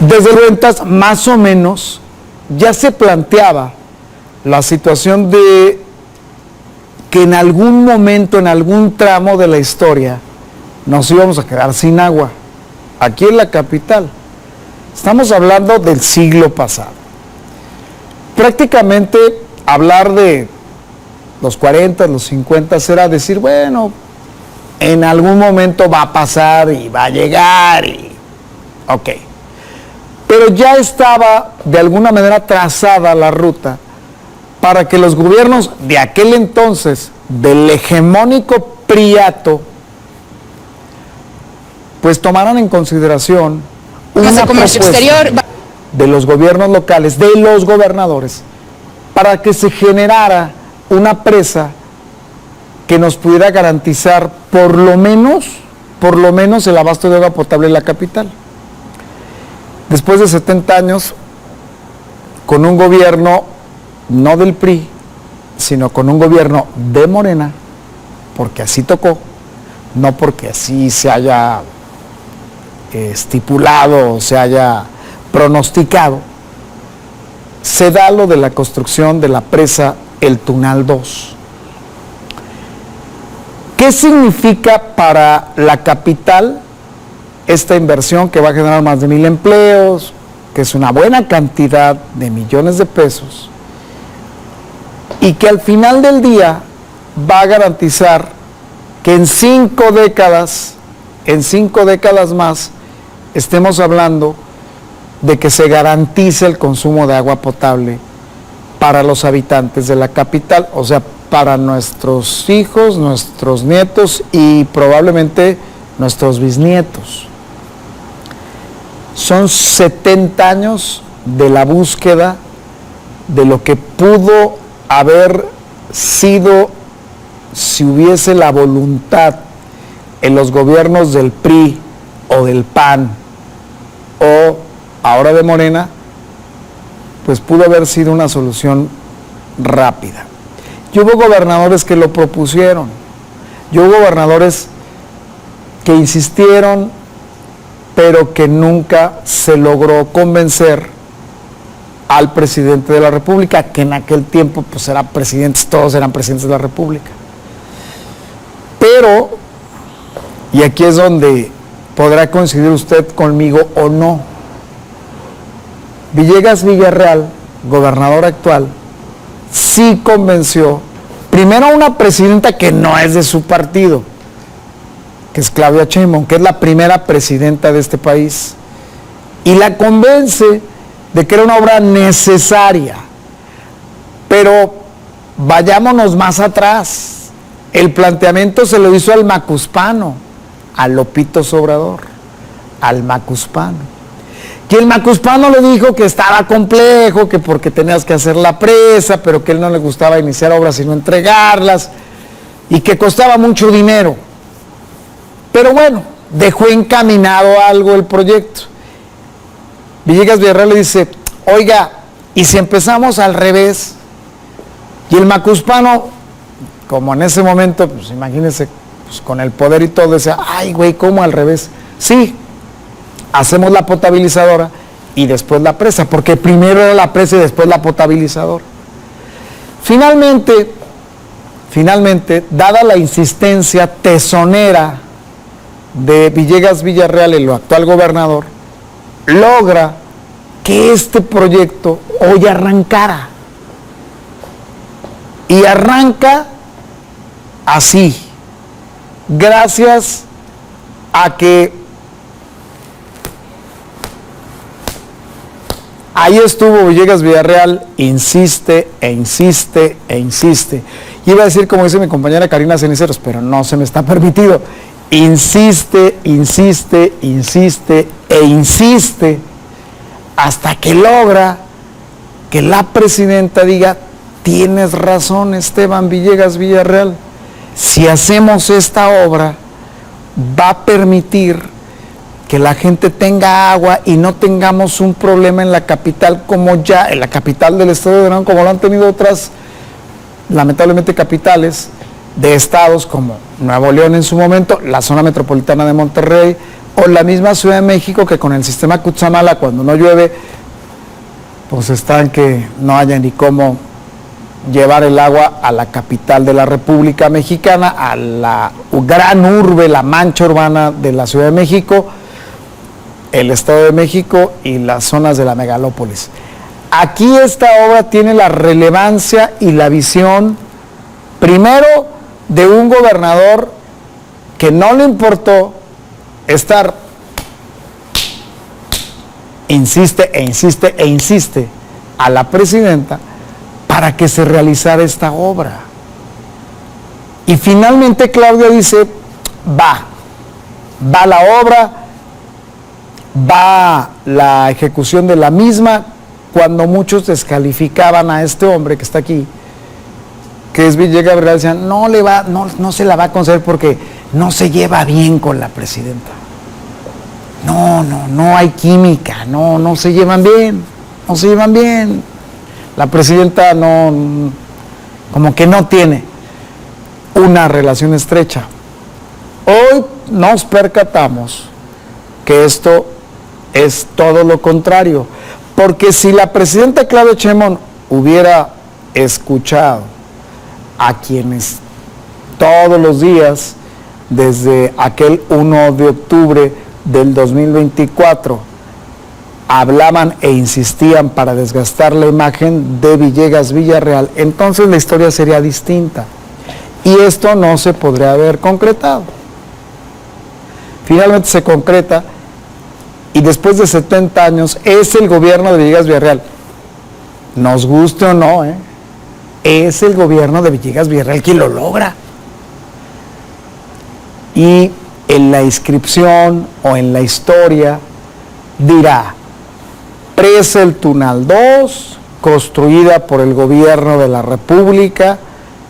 Desde cuentas, más o menos, ya se planteaba la situación de que en algún momento, en algún tramo de la historia, nos íbamos a quedar sin agua, aquí en la capital. Estamos hablando del siglo pasado. Prácticamente hablar de los 40, los 50 era decir, bueno, en algún momento va a pasar y va a llegar y ok. Pero ya estaba de alguna manera trazada la ruta para que los gobiernos de aquel entonces, del hegemónico priato, pues tomaran en consideración una propuesta de los gobiernos locales, de los gobernadores, para que se generara una presa que nos pudiera garantizar por lo menos el abasto de agua potable en la capital. Después de 70 años, con un gobierno no del PRI, sino con un gobierno de Morena, porque así tocó, no porque así se haya estipulado o se haya pronosticado, se da lo de la construcción de la presa El Tunal 2. ¿Qué significa para la capital esta inversión que va a generar más de 1,000 empleos, que es una buena cantidad de millones de pesos, y que al final del día va a garantizar que en 5 décadas más, estemos hablando de que se garantice el consumo de agua potable para los habitantes de la capital, o sea, para nuestros hijos, nuestros nietos y probablemente nuestros bisnietos? Son 70 años de la búsqueda de lo que pudo haber sido si hubiese la voluntad en los gobiernos del PRI o del PAN o ahora de Morena, pues pudo haber sido una solución rápida. Y hubo gobernadores que lo propusieron, y hubo gobernadores que insistieron, pero que nunca se logró convencer al presidente de la República, que en aquel tiempo pues eran presidentes, todos eran presidentes de la República. Pero, y aquí es donde podrá coincidir usted conmigo o no, Villegas Villarreal, gobernador actual, sí convenció, primero a una presidenta que no es de su partido, que es Claudia Sheinbaum, que es la primera presidenta de este país, y la convence de que era una obra necesaria. Pero vayámonos más atrás, el planteamiento se lo hizo al macuspano, a Lopito Obrador, al macuspano. Y el macuspano le dijo que estaba complejo, que porque tenías que hacer la presa, pero que a él no le gustaba iniciar obras sino entregarlas, y que costaba mucho dinero. Pero bueno, dejó encaminado algo el proyecto. Villegas Villarreal le dice, oiga, ¿y si empezamos al revés? Y el macuspano, como en ese momento, pues imagínense, pues con el poder y todo, decía, ay güey, ¿cómo al revés? Sí, hacemos la potabilizadora y después la presa, porque primero era la presa y después la potabilizadora. Finalmente, dada la insistencia tesonera de Villegas Villarreal, el actual gobernador, logra que este proyecto hoy arrancara. Y arranca así, gracias a que ahí estuvo Villegas Villarreal, insiste e insiste e insiste. Iba a decir como dice mi compañera Karina Ceniceros, pero no se me está permitido. Insiste, insiste, insiste e insiste hasta que logra que la presidenta diga, tienes razón Esteban Villegas Villarreal, si hacemos esta obra va a permitir que la gente tenga agua y no tengamos un problema en la capital como ya, en la capital del estado de Durango, como lo han tenido otras, lamentablemente, capitales de estados como Nuevo León en su momento, la zona metropolitana de Monterrey, O la misma Ciudad de México, que con el sistema Cutzamala, cuando no llueve, pues están que no haya ni cómo llevar el agua a la capital de la República Mexicana, a la gran urbe, la mancha urbana de la Ciudad de México, el Estado de México y las zonas de la megalópolis. Aquí esta obra tiene la relevancia y la visión, primero, de un gobernador que no le importó estar, insiste e insiste e insiste a la presidenta para que se realizara esta obra. Y finalmente Claudia dice, va la obra, va la ejecución de la misma, cuando muchos descalificaban a este hombre que está aquí, que es Villegas Villarreal, decían, no se la va a conceder porque no se lleva bien con la presidenta. No hay química, no se llevan bien, no se llevan bien. La presidenta como que no tiene una relación estrecha. Hoy nos percatamos que esto es todo lo contrario, porque si la presidenta Claudia Sheinbaum hubiera escuchado a quienes todos los días, desde aquel 1 de octubre del 2024, hablaban e insistían para desgastar la imagen de Villegas Villarreal, entonces la historia sería distinta y esto no se podría haber concretado. Finalmente se concreta y después de 70 años es el gobierno de Villegas Villarreal, nos guste o no, es el gobierno de Villegas Villarreal quien lo logra. Y en la inscripción o en la historia dirá, presa El Tunal 2, construida por el gobierno de la República,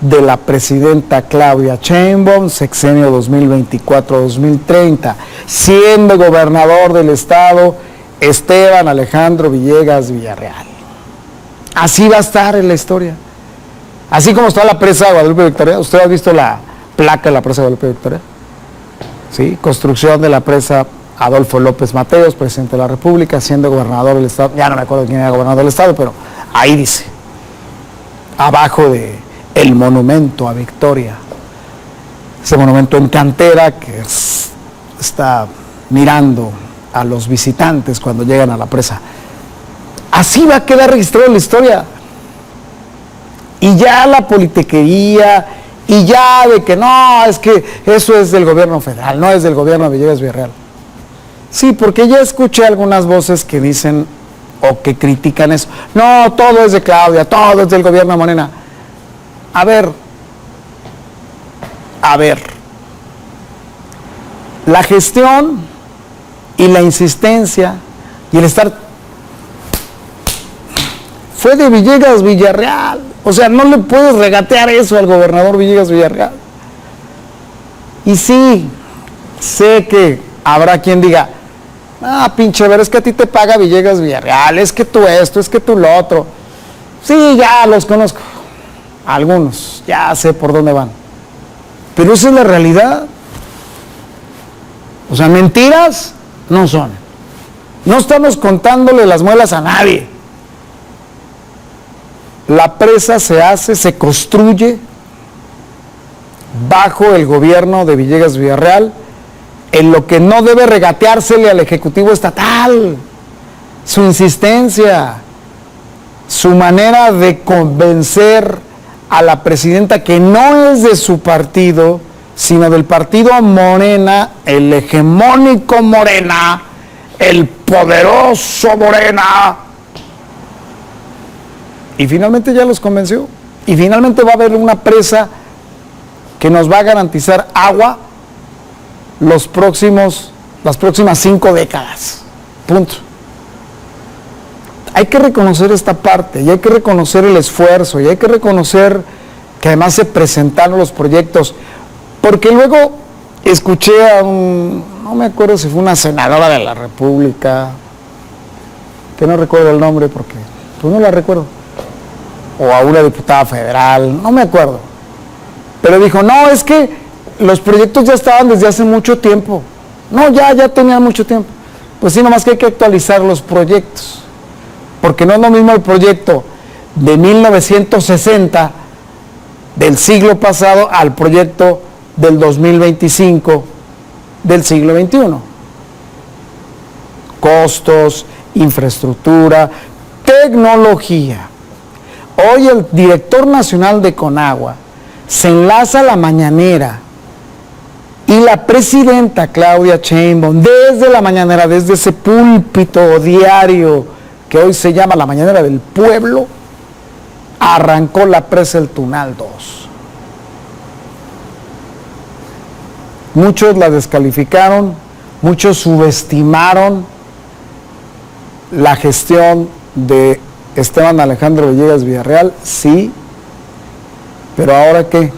de la presidenta Claudia Sheinbaum, sexenio 2024-2030, siendo gobernador del estado Esteban Alejandro Villegas Villarreal. Así va a estar en la historia. Así como está la presa de Guadalupe Victoria. ¿Usted ha visto la placa de la presa de Guadalupe Victoria? Sí, construcción de la presa Adolfo López Mateos, presidente de la República, siendo gobernador del estado. Ya no me acuerdo quién era gobernador del estado, pero ahí dice, abajo de el monumento a Victoria, ese monumento en cantera que está mirando a los visitantes cuando llegan a la presa. Así va a quedar registrado en la historia. Y ya la politiquería, y ya de que no, es que eso es del gobierno federal, no es del gobierno de Villegas Villarreal. Sí, porque ya escuché algunas voces que dicen o que critican eso. No, todo es de Claudia, todo es del gobierno de Morena. A ver, la gestión y la insistencia y el estar fue de Villegas Villarreal. O sea, no le puedes regatear eso al gobernador Villegas Villarreal. Y sí, sé que habrá quien diga, pinche, ver, es que a ti te paga Villegas Villarreal, es que tú esto, es que tú lo otro. Sí, ya los conozco. Algunos, ya sé por dónde van. Pero esa es la realidad. O sea, mentiras no son. No estamos contándole las muelas a nadie. La presa se hace, se construye bajo el gobierno de Villegas Villarreal, en lo que no debe regateársele al Ejecutivo Estatal, su insistencia, su manera de convencer a la presidenta que no es de su partido, sino del partido Morena, el hegemónico Morena, el poderoso Morena. Y finalmente ya los convenció. Y finalmente va a haber una presa que nos va a garantizar agua las próximas 5 décadas. Punto. Hay que reconocer esta parte, y hay que reconocer el esfuerzo, y hay que reconocer que además se presentaron los proyectos, porque luego escuché a no me acuerdo si fue una senadora de la República, que no recuerdo el nombre porque pues no la recuerdo, o a una diputada federal, no me acuerdo, pero dijo, no, es que los proyectos ya estaban desde hace mucho tiempo, No, ya tenían mucho tiempo. Pues sí, nomás que hay que actualizar los proyectos. Porque no es lo mismo el proyecto de 1960 del siglo pasado al proyecto del 2025 del siglo XXI. Costos, infraestructura, tecnología. Hoy el director nacional de Conagua se enlaza a la mañanera y la presidenta Claudia Sheinbaum, desde la mañanera, desde ese púlpito diario que hoy se llama la mañanera del pueblo, arrancó la presa El Tunal 2. Muchos la descalificaron, muchos subestimaron la gestión de Esteban Alejandro Villegas Villarreal, sí, pero ahora ¿qué?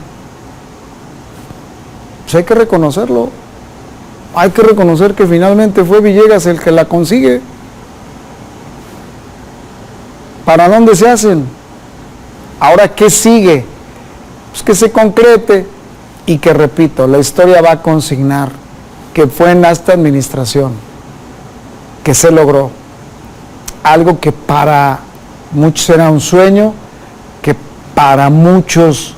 Pues hay que reconocerlo, hay que reconocer que finalmente fue Villegas el que la consigue. ¿Para dónde se hacen? Ahora, ¿qué sigue? Pues que se concrete y que, repito, la historia va a consignar que fue en esta administración que se logró algo que para muchos era un sueño, que para muchos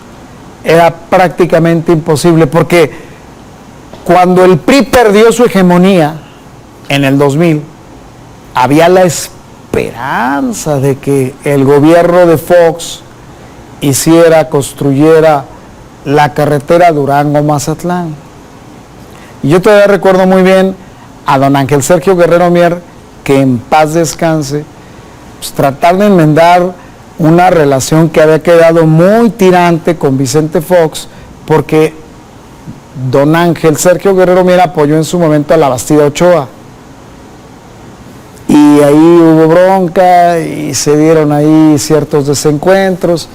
era prácticamente imposible, porque cuando el PRI perdió su hegemonía en el 2000, había la esperanza de que el gobierno de Fox construyera la carretera Durango-Mazatlán. Y yo todavía recuerdo muy bien a don Ángel Sergio Guerrero Mier, que en paz descanse, pues tratar de enmendar una relación que había quedado muy tirante con Vicente Fox, porque don Ángel Sergio Guerrero Mier apoyó en su momento a la Bastida Ochoa. Y ahí hubo bronca y se dieron ahí ciertos desencuentros.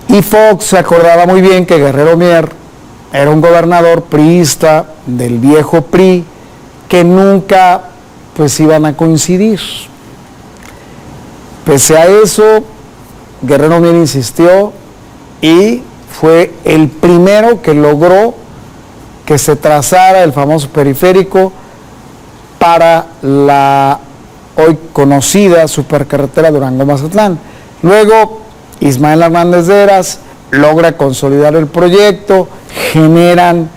Y Fox se acordaba muy bien que Guerrero Mier era un gobernador priista del viejo PRI, que nunca pues iban a coincidir. Pese a eso, Guerrero Mier insistió y fue el primero que logró que se trazara el famoso periférico para la hoy conocida supercarretera Durango-Mazatlán. Luego, Ismael Hernández de Eras logra consolidar el proyecto, generan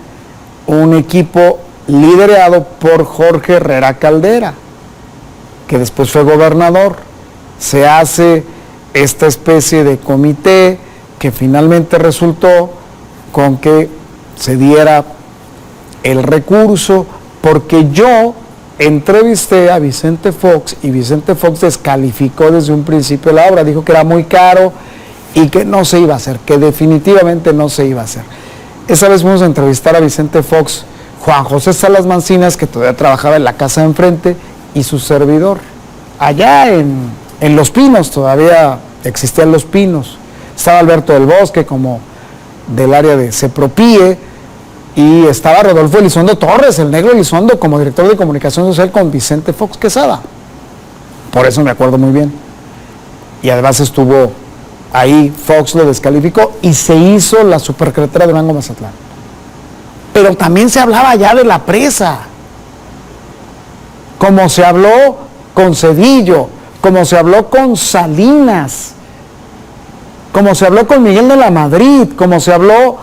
un equipo liderado por Jorge Herrera Caldera, que después fue gobernador. Se hace esta especie de comité que finalmente resultó con que se diera el recurso, porque yo entrevisté a Vicente Fox y Vicente Fox descalificó desde un principio la obra, dijo que era muy caro y que no se iba a hacer, que definitivamente no se iba a hacer. Esa vez fuimos a entrevistar a Vicente Fox, Juan José Salas Mancinas, que todavía trabajaba en la casa de enfrente, y su servidor. Allá en Los Pinos, todavía existían Los Pinos. Estaba Alberto del Bosque, como del área de Sepropie, y estaba Rodolfo Elizondo Torres, el negro Elizondo, como director de comunicación social con Vicente Fox Quesada. Por eso me acuerdo muy bien. Y además estuvo ahí, Fox lo descalificó y se hizo la supercarretera Durango-Mazatlán. Pero también se hablaba ya de la presa, como se habló con Cedillo, como se habló con Salinas, como se habló con Miguel de la Madrid, como se habló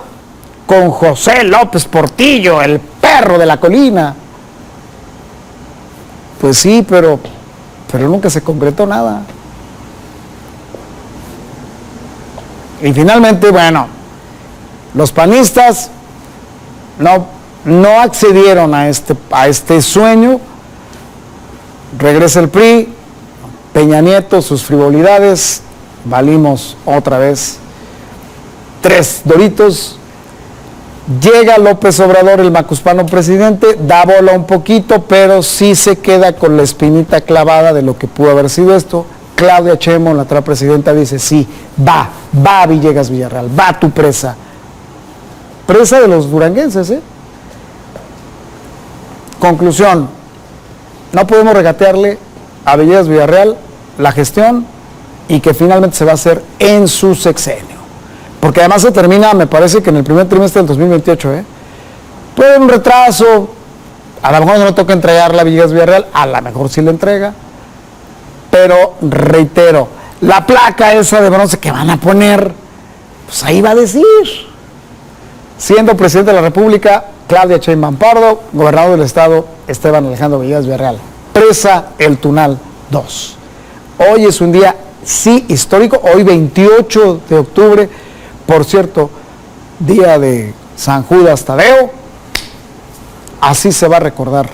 con José López Portillo, el perro de la colina. Pues sí, pero nunca se concretó nada. Y finalmente, bueno, los panistas no accedieron a este sueño. Regresa el PRI, Peña Nieto, sus frivolidades, valimos otra vez 3 doritos. Llega López Obrador, el macuspano presidente, da bola un poquito, pero sí se queda con la espinita clavada de lo que pudo haber sido esto. Claudia Sheinbaum, la otra presidenta, dice, sí, va Villegas Villarreal, va tu presa. Presa de los duranguenses, ¿eh? Conclusión, no podemos regatearle a Villegas Villarreal la gestión y que finalmente se va a hacer en su sexenio. Porque además se termina, me parece que en el primer trimestre del 2028, Puede haber un retraso, a lo mejor no le toca entregar la Villegas Villarreal, a lo mejor sí le entrega, pero reitero, la placa esa de bronce que van a poner, pues ahí va a decir, siendo presidente de la República, Claudia Sheinbaum Pardo, gobernador del estado, Esteban Alejandro Villegas Villarreal, presa El Tunal 2. Hoy es un día, sí, histórico, hoy 28 de octubre, por cierto, día de San Judas Tadeo. Así se va a recordar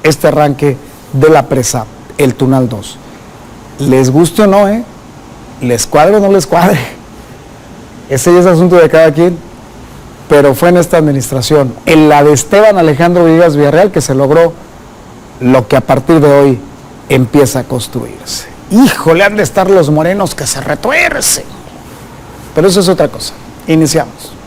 este arranque de la presa El Tunal 2. Les guste o no, les cuadre o no les cuadre, ese ya es asunto de cada quien, pero fue en esta administración, en la de Esteban Alejandro Villegas Villarreal, que se logró lo que a partir de hoy empieza a construirse. Híjole, han de estar los morenos que se retuercen, pero eso es otra cosa. Iniciamos.